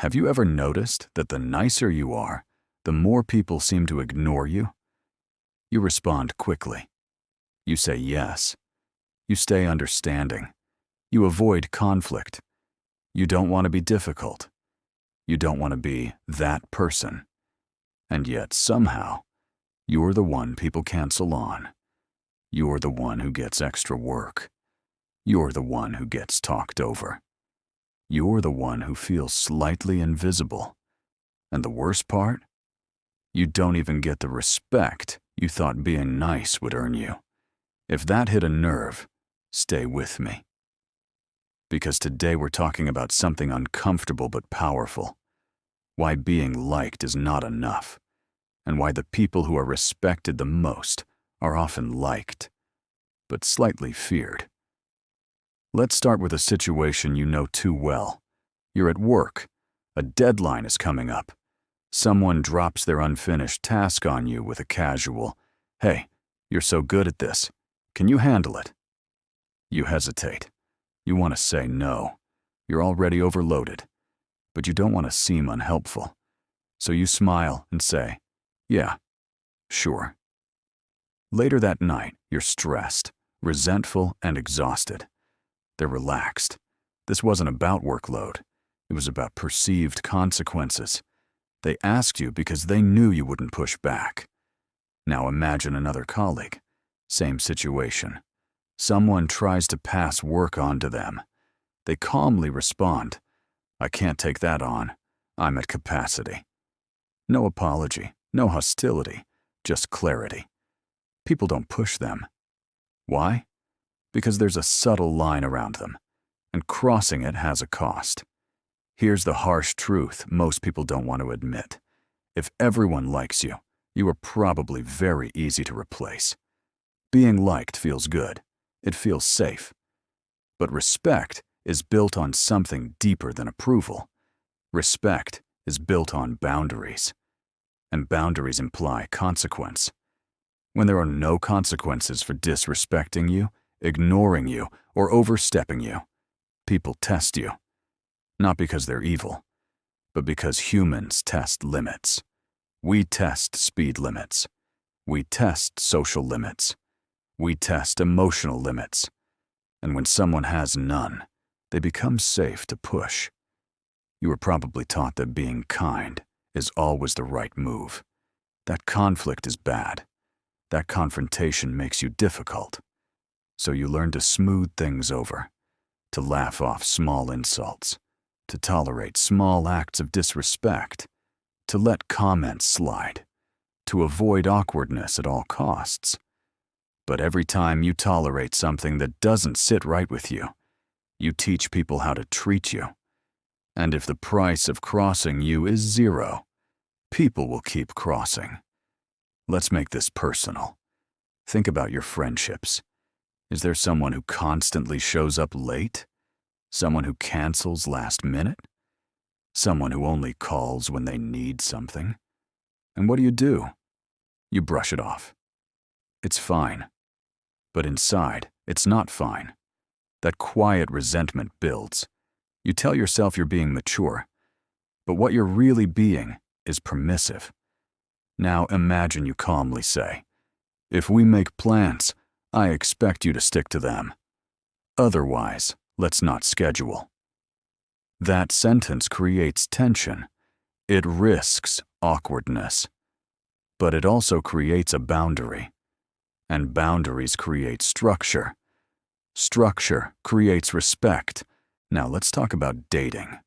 Have you ever noticed that the nicer you are, the more people seem to ignore you? You respond quickly. You say yes. You stay understanding. You avoid conflict. You don't want to be difficult. You don't want to be that person. And yet, somehow, you're the one people cancel on. You're the one who gets extra work. You're the one who gets talked over. You're the one who feels slightly invisible. And the worst part? You don't even get the respect you thought being nice would earn you. If that hit a nerve, stay with me. Because today we're talking about something uncomfortable but powerful. Why being liked is not enough, and why the people who are respected the most are often liked, but slightly feared. Let's start with a situation you know too well. You're at work. A deadline is coming up. Someone drops their unfinished task on you with a casual, "Hey, you're so good at this. Can you handle it?" You hesitate. You want to say no. You're already overloaded. But you don't want to seem unhelpful. So you smile and say, "Yeah, sure." Later that night, you're stressed, resentful, and exhausted. They're relaxed. This wasn't about workload. It was about perceived consequences. They asked you because they knew you wouldn't push back. Now imagine another colleague. Same situation. Someone tries to pass work on to them. They calmly respond, "I can't take that on. I'm at capacity." No apology, no hostility, just clarity. People don't push them. Why? Because there's a subtle line around them, and crossing it has a cost. Here's the harsh truth most people don't want to admit. If everyone likes you, you are probably very easy to replace. Being liked feels good. It feels safe. But respect is built on something deeper than approval. Respect is built on boundaries. And boundaries imply consequence. When there are no consequences for disrespecting you, ignoring you, or overstepping you, people test you. Not because they're evil, but because humans test limits. We test speed limits. We test social limits. We test emotional limits. And when someone has none, they become safe to push. You were probably taught that being kind is always the right move. That conflict is bad. That confrontation makes you difficult. So you learn to smooth things over, to laugh off small insults, to tolerate small acts of disrespect, to let comments slide, to avoid awkwardness at all costs. But every time you tolerate something that doesn't sit right with you, you teach people how to treat you. And if the price of crossing you is 0, people will keep crossing. Let's make this personal. Think about your friendships. Is there someone who constantly shows up late? Someone who cancels last minute? Someone who only calls when they need something? And what do? You brush it off. It's fine. But inside, it's not fine. That quiet resentment builds. You tell yourself you're being mature, but what you're really being is permissive. Now imagine you calmly say, "If we make plans, I expect you to stick to them. Otherwise, let's not schedule." That sentence creates tension. It risks awkwardness. But it also creates a boundary. And boundaries create structure. Structure creates respect. Now let's talk about dating.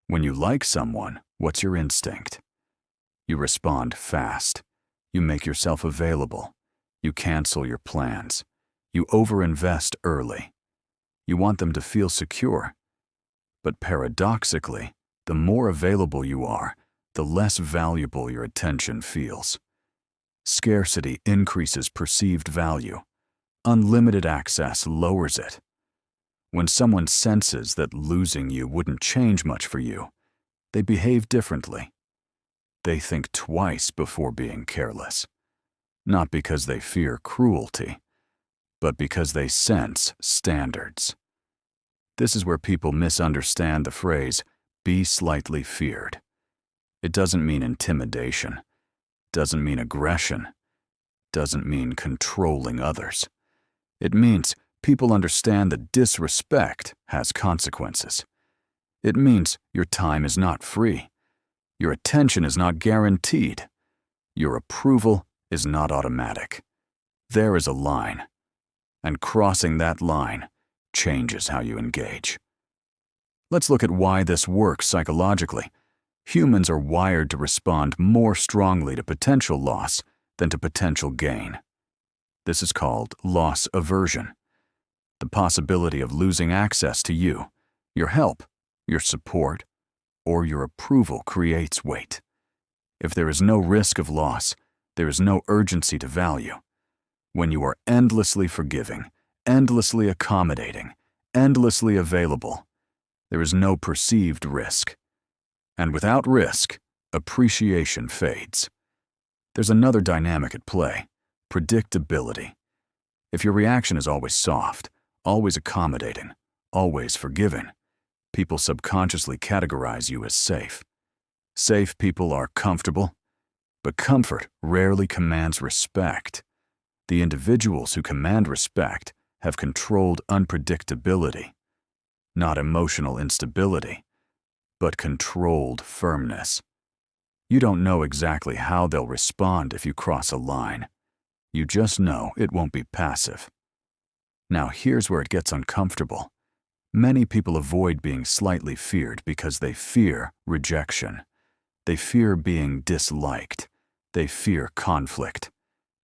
When you like someone, what's your instinct? You respond fast. You make yourself available. You cancel your plans. You overinvest early. You want them to feel secure. But paradoxically, the more available you are, the less valuable your attention feels. Scarcity increases perceived value. Unlimited access lowers it. When someone senses that losing you wouldn't change much for you, they behave differently. They think twice before being careless. Not because they fear cruelty, but because they sense standards. This is where people misunderstand the phrase, Be slightly feared. It doesn't mean intimidation, doesn't mean aggression, doesn't mean controlling others. It means people understand that disrespect has consequences. It means your time is not free. Your attention is not guaranteed. Your approval is not automatic. There is a line, and crossing that line changes how you engage. Let's look at why this works psychologically. Humans are wired to respond more strongly to potential loss than to potential gain. This is called loss aversion. The possibility of losing access to you, your help, your support, or your approval creates weight. If there is no risk of loss, there is no urgency to value. When you are endlessly forgiving, endlessly accommodating, endlessly available, there is no perceived risk. And without risk, appreciation fades. There's another dynamic at play: predictability. If your reaction is always soft, always accommodating, always forgiving, people subconsciously categorize you as safe. Safe people are comfortable, but comfort rarely commands respect. The individuals who command respect have controlled unpredictability, not emotional instability, but controlled firmness. You don't know exactly how they'll respond if you cross a line. You just know it won't be passive. Now here's where it gets uncomfortable. Many people avoid being slightly feared because they fear rejection. They fear being disliked. They fear conflict.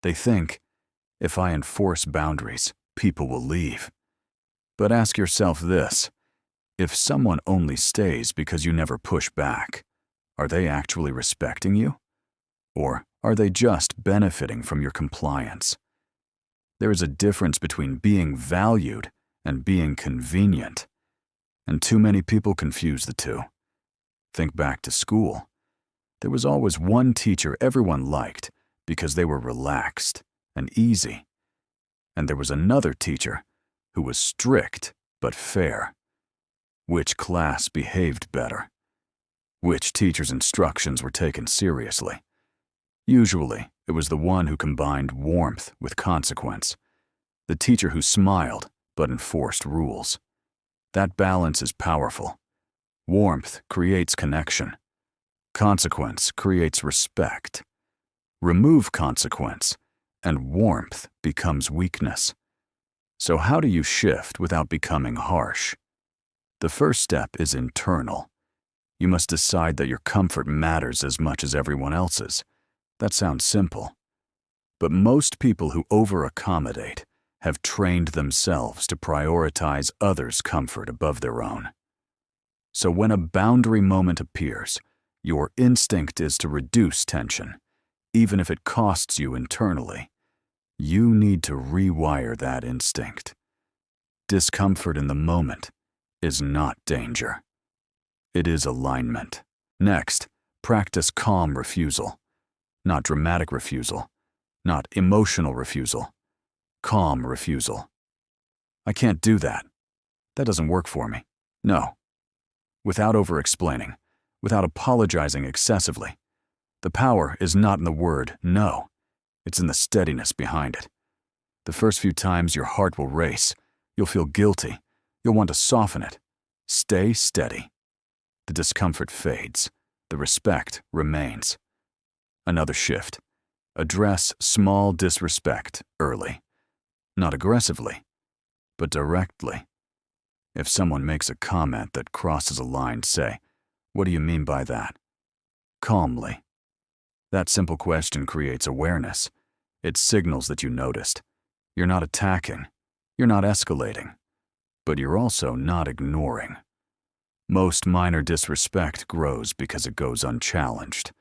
They think, if I enforce boundaries, people will leave. But ask yourself this: if someone only stays because you never push back, are they actually respecting you? Or are they just benefiting from your compliance? There is a difference between being valued and being convenient, and too many people confuse the two. Think back to school. There was always one teacher everyone liked because they were relaxed and easy. And there was another teacher who was strict but fair. Which class behaved better? Which teacher's instructions were taken seriously? Usually, it was the one who combined warmth with consequence. The teacher who smiled but enforced rules. That balance is powerful. Warmth creates connection. Consequence creates respect. Remove consequence, and warmth becomes weakness. So how do you shift without becoming harsh? The first step is internal. You must decide that your comfort matters as much as everyone else's. That sounds simple. But most people who over-accommodate have trained themselves to prioritize others' comfort above their own. So when a boundary moment appears, your instinct is to reduce tension, even if it costs you internally. You need to rewire that instinct. Discomfort in the moment is not danger. It is alignment. Next, practice calm refusal. Not dramatic refusal, not emotional refusal. Calm refusal. I can't do that. That doesn't work for me. No. Without over-explaining, without apologizing excessively. The power is not in the word no. It's in the steadiness behind it. The first few times your heart will race. You'll feel guilty. You'll want to soften it. Stay steady. The discomfort fades. The respect remains. Another shift. Address small disrespect early. Not aggressively, but directly. If someone makes a comment that crosses a line, say, "What do you mean by that?" Calmly. That simple question creates awareness. It signals that you noticed. You're not attacking. You're not escalating. But you're also not ignoring. Most minor disrespect grows because it goes unchallenged.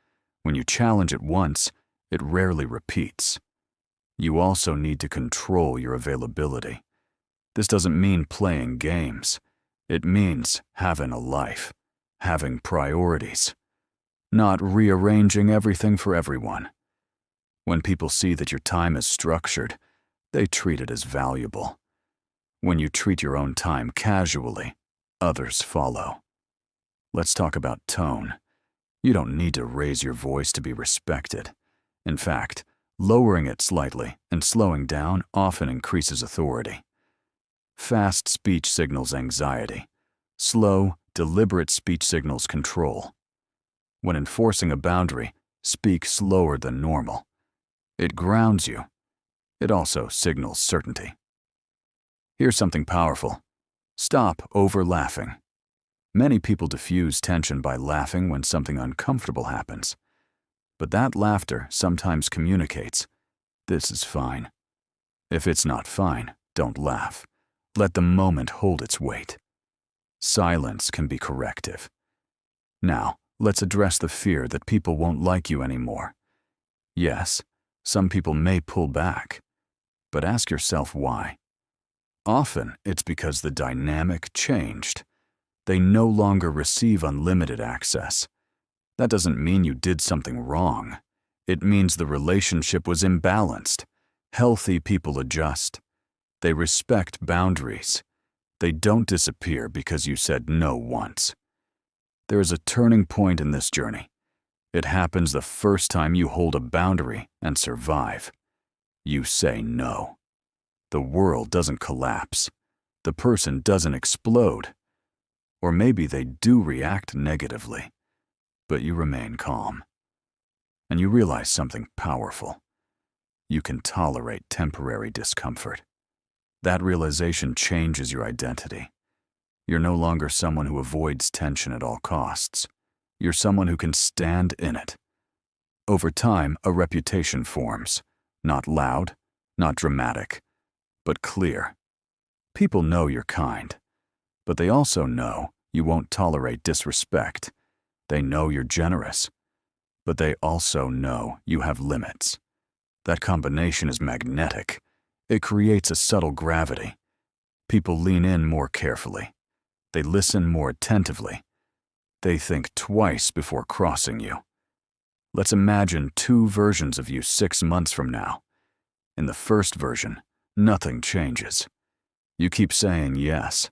When you challenge it once, it rarely repeats. You also need to control your availability. This doesn't mean playing games. It means having a life, having priorities, not rearranging everything for everyone. When people see that your time is structured, they treat it as valuable. When you treat your own time casually, others follow. Let's talk about tone. You don't need to raise your voice to be respected. In fact, lowering it slightly and slowing down often increases authority. Fast speech signals anxiety. Slow, deliberate speech signals control. When enforcing a boundary, speak slower than normal. It grounds you. It also signals certainty. Here's something powerful. Stop over-laughing. Many people diffuse tension by laughing when something uncomfortable happens. But that laughter sometimes communicates, "This is fine." If it's not fine, don't laugh. Let the moment hold its weight. Silence can be corrective. Now, let's address the fear that people won't like you anymore. Yes, some people may pull back, but ask yourself why. Often, it's because the dynamic changed. They no longer receive unlimited access. That doesn't mean you did something wrong. It means the relationship was imbalanced. Healthy people adjust. They respect boundaries. They don't disappear because you said no once. There is a turning point in this journey. It happens the first time you hold a boundary and survive. You say no. The world doesn't collapse. The person doesn't explode. Or maybe they do react negatively, but you remain calm. And you realize something powerful. You can tolerate temporary discomfort. That realization changes your identity. You're no longer someone who avoids tension at all costs. You're someone who can stand in it. Over time, a reputation forms. Not loud, not dramatic, but clear. People know you're kind, but they also know you won't tolerate disrespect. They know you're generous, but they also know you have limits. That combination is magnetic. It creates a subtle gravity. People lean in more carefully. They listen more attentively. They think twice before crossing you. Let's imagine two versions of you 6 months from now. In the first version, nothing changes. You keep saying yes.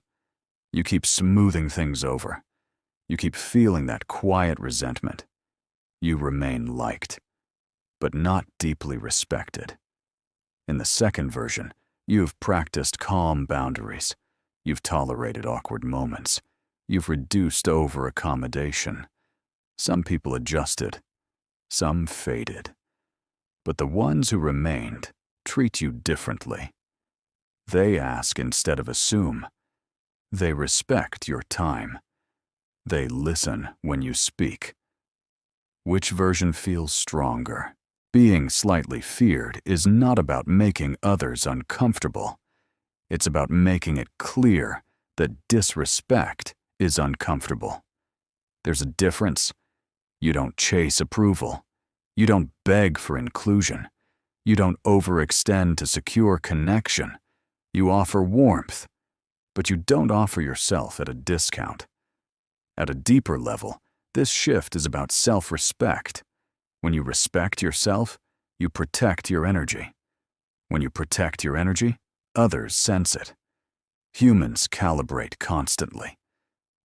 You keep smoothing things over. You keep feeling that quiet resentment. You remain liked, but not deeply respected. In the second version, you've practiced calm boundaries. You've tolerated awkward moments. You've reduced over-accommodation. Some people adjusted. Some faded. But the ones who remained treat you differently. They ask instead of assume. They respect your time. They listen when you speak. Which version feels stronger? Being slightly feared is not about making others uncomfortable. It's about making it clear that disrespect is uncomfortable. There's a difference. You don't chase approval. You don't beg for inclusion. You don't overextend to secure connection. You offer warmth, but you don't offer yourself at a discount. At a deeper level, this shift is about self-respect. When you respect yourself, you protect your energy. When you protect your energy, others sense it. Humans calibrate constantly.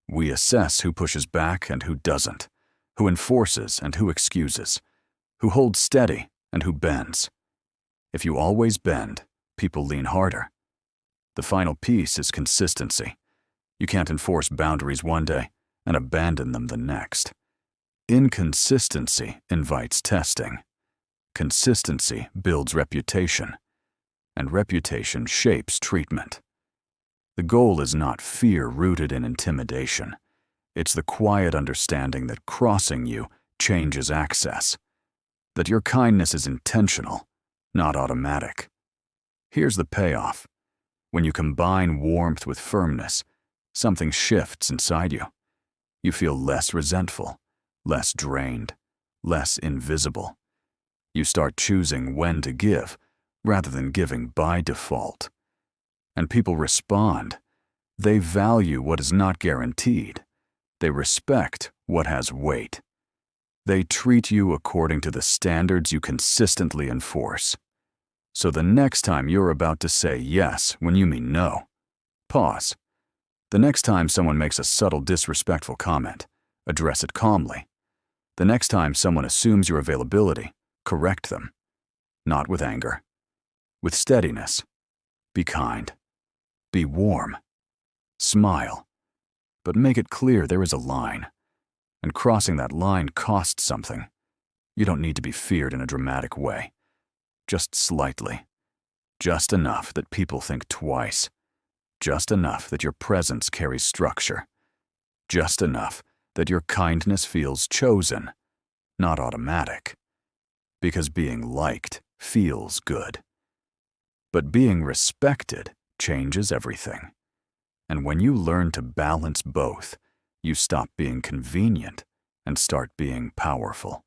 We assess who pushes back and who doesn't, who enforces and who excuses, who holds steady and who bends. If you always bend, people lean harder. The final piece is consistency. You can't enforce boundaries one day and abandon them the next. Inconsistency invites testing. Consistency builds reputation, and reputation shapes treatment. The goal is not fear rooted in intimidation. It's the quiet understanding that crossing you changes access, that your kindness is intentional, not automatic. Here's the payoff. When you combine warmth with firmness, something shifts inside you. You feel less resentful, less drained, less invisible. You start choosing when to give, rather than giving by default. And people respond. They value what is not guaranteed. They respect what has weight. They treat you according to the standards you consistently enforce. So the next time you're about to say yes when you mean no, pause. The next time someone makes a subtle disrespectful comment, Address it calmly. The next time someone assumes your availability, correct them. Not with anger. With steadiness. Be kind. Be warm. Smile. But make it clear there is a line. And crossing that line costs something. You don't need to be feared in a dramatic way. Just slightly. Just enough that people think twice. Just enough that your presence carries structure. Just enough that your kindness feels chosen, not automatic. Because being liked feels good. But being respected changes everything. And when you learn to balance both, you stop being convenient and start being powerful.